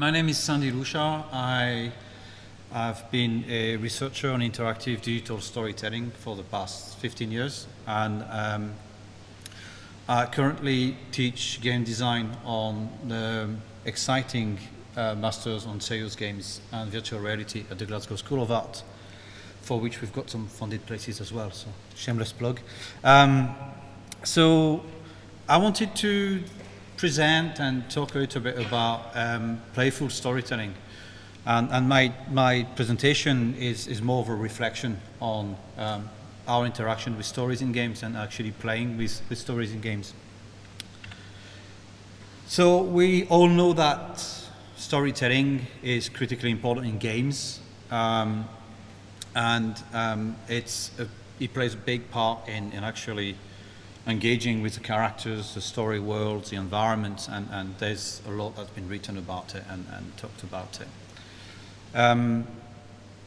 My name is Sandy Louchart. I've been a researcher on interactive digital storytelling for the past 15 years, and I currently teach game design on the exciting Masters on Serious Games and Virtual Reality at the Glasgow School of Art, for which we've got some funded places as well, so shameless plug. So I wanted to present and talk a little bit about playful storytelling. And my presentation is more of a reflection on our interaction with stories in games and actually playing with stories in games. So we all know that storytelling is critically important in games, and it plays a big part in actually engaging with the characters, the story worlds, the environments, and there's a lot that's been written about it and talked about it.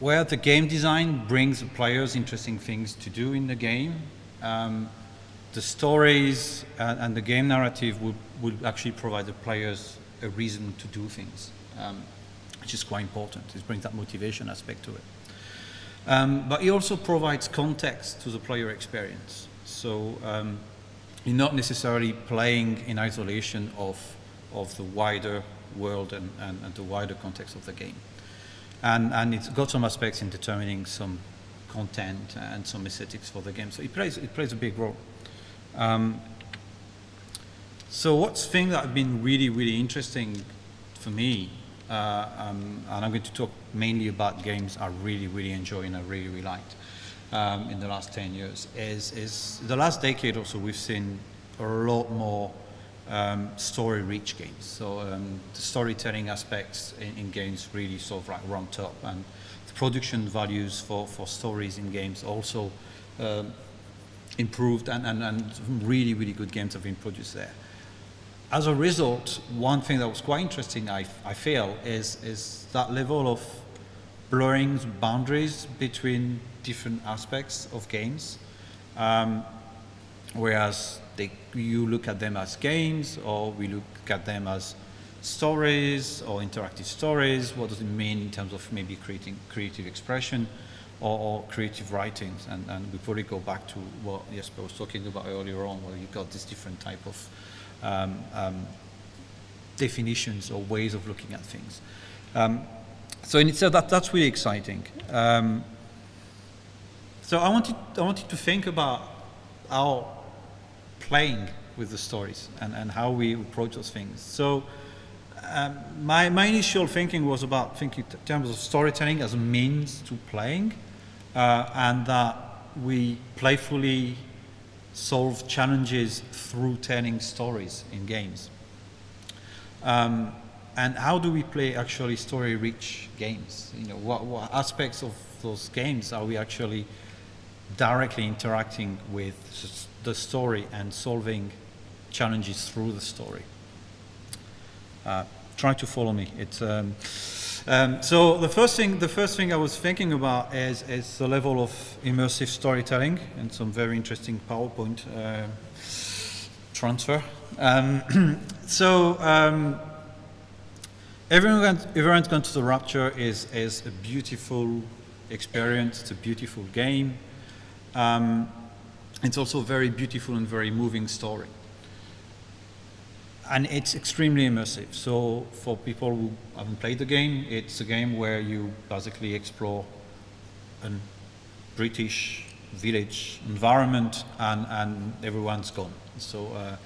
Where the game design brings the players interesting things to do in the game, the stories and the game narrative would actually provide the players a reason to do things, which is quite important. It brings that motivation aspect to it. But it also provides context to the player experience. So you're not necessarily playing in isolation of the wider world and the wider context of the game. And it's got some aspects in determining some content and some aesthetics for the game. So it plays a big role. So what's things that have been really, really interesting for me, and I'm going to talk mainly about games I really, really enjoy and I really, really liked in the last 10 years, is the last decade or so we've seen a lot more story-rich games. So the storytelling aspects in games really sort of like ramped up, and the production values for stories in games also improved, and really, really good games have been produced there. As a result, one thing that was quite interesting, I feel, is that level of blurring boundaries between different aspects of games, whereas you look at them as games, or we look at them as stories or interactive stories. What does it mean in terms of maybe creating creative expression or creative writings? And we probably go back to what Jesper was talking about earlier on, where you've got this different type of definitions or ways of looking at things. So in itself, that's really exciting. So I wanted to think about our playing with the stories and how we approach those things. So my initial thinking was about thinking in terms of storytelling as a means to playing, and that we playfully solve challenges through telling stories in games. And how do we play actually story-rich games? You know, what aspects of those games are we actually directly interacting with the story and solving challenges through the story? Try to follow me. It's so the first thing I was thinking about is the level of immersive storytelling, and some very interesting PowerPoint transfer. Everyone's Gone to the Rapture is a beautiful experience. It's a beautiful game. It's also a very beautiful and very moving story. And it's extremely immersive. So for people who haven't played the game, it's a game where you basically explore a British village environment, and everyone's gone. So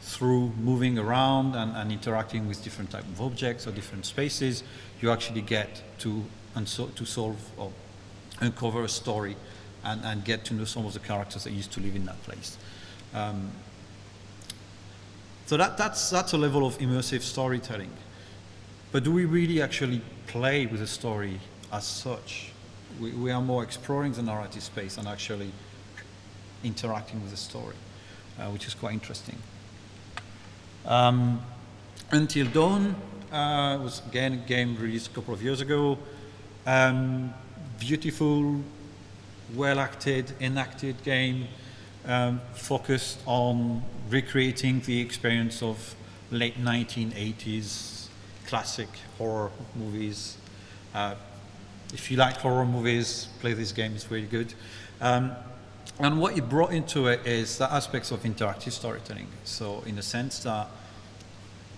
through moving around and interacting with different types of objects or different spaces, you actually get to solve or uncover a story and get to know some of the characters that used to live in that place. So that's a level of immersive storytelling. But do we really actually play with a story as such? We are more exploring the narrative space and actually interacting with the story, which is quite interesting. Until Dawn was again a game released a couple of years ago. Beautiful, well-acted, enacted game, focused on recreating the experience of late 1980s classic horror movies. If you like horror movies, play this game, it's really good. And what it brought into it is the aspects of interactive storytelling. So in the sense that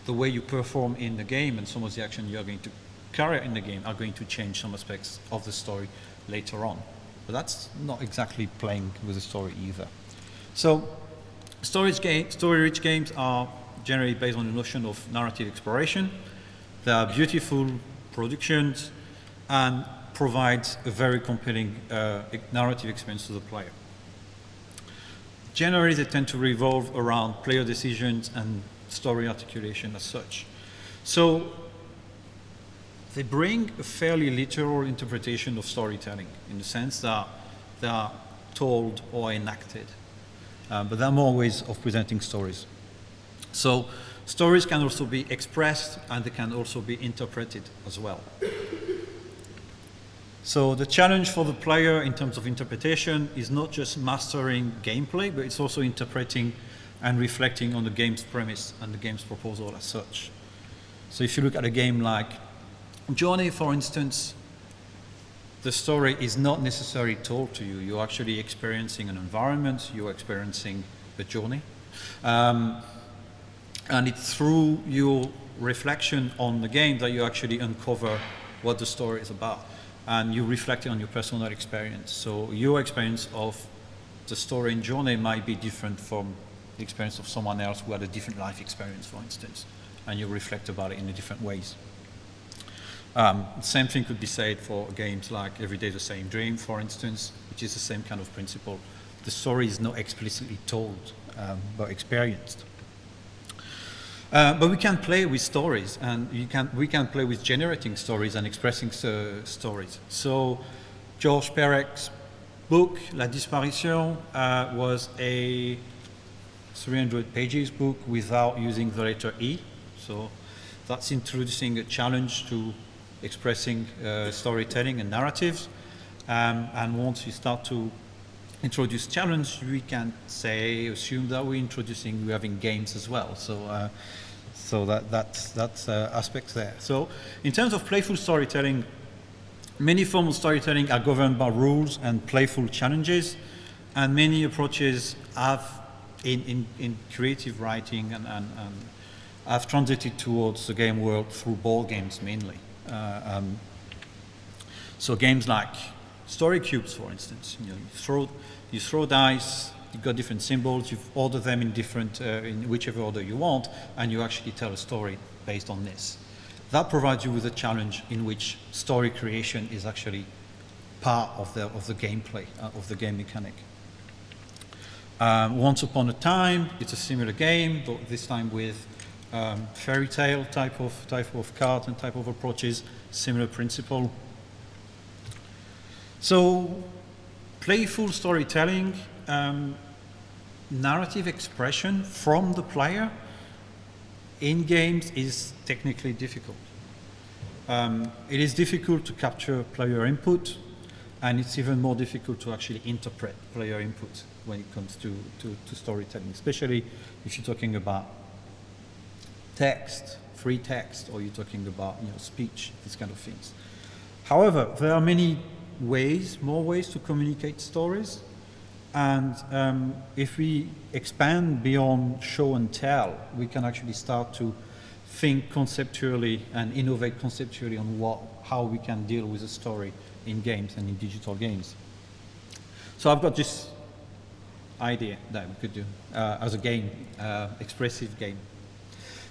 the way you perform in the game and some of the action you are going to carry out in the game are going to change some aspects of the story later on. But that's not exactly playing with the story either. So story-rich games are generally based on the notion of narrative exploration. They are beautiful productions and provide a very compelling narrative experience to the player. Generally, they tend to revolve around player decisions and story articulation as such. So they bring a fairly literal interpretation of storytelling in the sense that they are told or enacted. But there are more ways of presenting stories. So stories can also be expressed and they can also be interpreted as well. So the challenge for the player in terms of interpretation is not just mastering gameplay, but it's also interpreting and reflecting on the game's premise and the game's proposal as such. So if you look at a game like Journey, for instance, the story is not necessarily told to you. You're actually experiencing an environment, you're experiencing a journey. And it's through your reflection on the game that you actually uncover what the story is about. And you reflect on your personal experience. So your experience of the story in Journey might be different from the experience of someone else who had a different life experience, for instance. And you reflect about it in different ways. Same thing could be said for games like Every Day the Same Dream, for instance, which is the same kind of principle. The story is not explicitly told, but experienced. But we can play with stories, and we can play with generating stories and expressing stories. So George Perek's book, La Disparition, was a 300 pages book without using the letter E. So that's introducing a challenge to expressing storytelling and narratives. And once you start to introduce challenge, we can assume that we're having games as well. So that's aspects there. So in terms of playful storytelling, many forms of storytelling are governed by rules and playful challenges, and many approaches have in creative writing and have transited towards the game world through board games mainly. So games like story cubes, for instance, you throw dice, you've got different symbols, you order them in whichever order you want, and you actually tell a story based on this. That provides you with a challenge in which story creation is actually part of the gameplay, of the game mechanic. Once Upon a Time, it's a similar game, but this time with fairy tale type of card and type of approaches, similar principle. So playful storytelling, narrative expression from the player in games is technically difficult. It is difficult to capture player input, and it's even more difficult to actually interpret player input when it comes to storytelling, especially if you're talking about text, free text, or you're talking about speech, these kind of things. However, there are more ways to communicate stories, and if we expand beyond show and tell, we can actually start to think conceptually and innovate conceptually on how we can deal with a story in games and in digital games. So I've got this idea that we could do as a game, expressive game.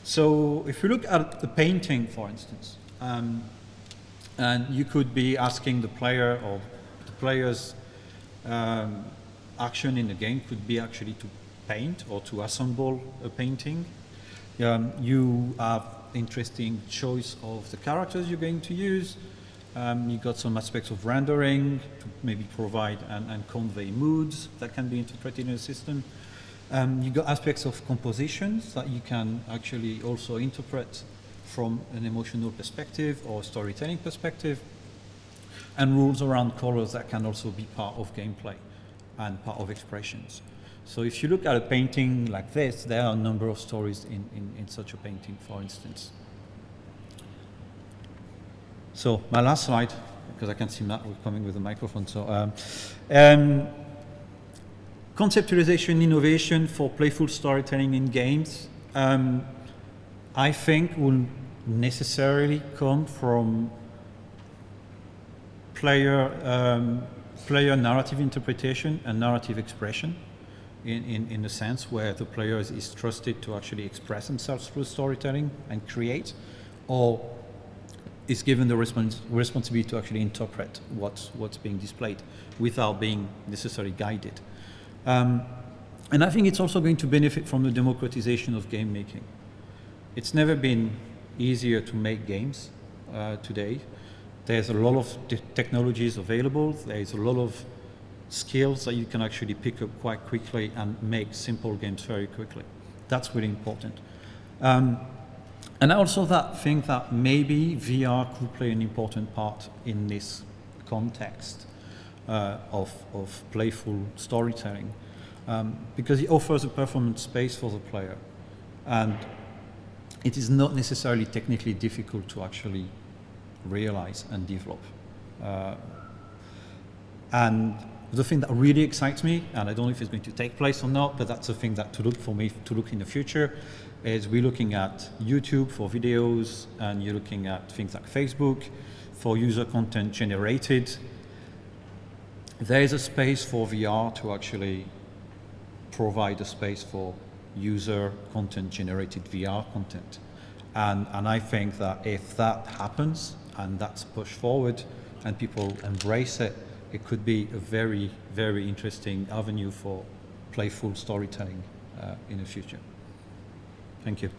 So if you look at the painting, for instance, and you could be asking the player, or the player's action in the game could be actually to paint or to assemble a painting. You have interesting choice of the characters you're going to use. You got some aspects of rendering to maybe provide and convey moods that can be interpreted in a system. You got aspects of compositions that you can actually also interpret from an emotional perspective or storytelling perspective, and rules around colors that can also be part of gameplay and part of expressions. So if you look at a painting like this, there are a number of stories in such a painting, for instance. So my last slide, because I can see Matt coming with the microphone. So conceptualization innovation for playful storytelling in games, I think will necessarily come from player narrative interpretation and narrative expression, in a sense where the player is trusted to actually express themselves through storytelling and create, or is given the responsibility to actually interpret what's being displayed without being necessarily guided. And I think it's also going to benefit from the democratization of game making. It's never been easier to make games today. There's a lot of technologies available. There's a lot of skills that you can actually pick up quite quickly and make simple games very quickly. That's really important. And I also think that maybe VR could play an important part in this context of playful storytelling, because it offers a performance space for the player, and it is not necessarily technically difficult to actually realize and develop. And the thing that really excites me, and I don't know if it's going to take place or not, but that's the thing that to look in the future, is we're looking at YouTube for videos, and you're looking at things like Facebook for user content generated. There is a space for VR to actually provide a space for user content generated VR content. And I think that if that happens and that's pushed forward and people embrace it, it could be a very, very interesting avenue for playful storytelling in the future. Thank you.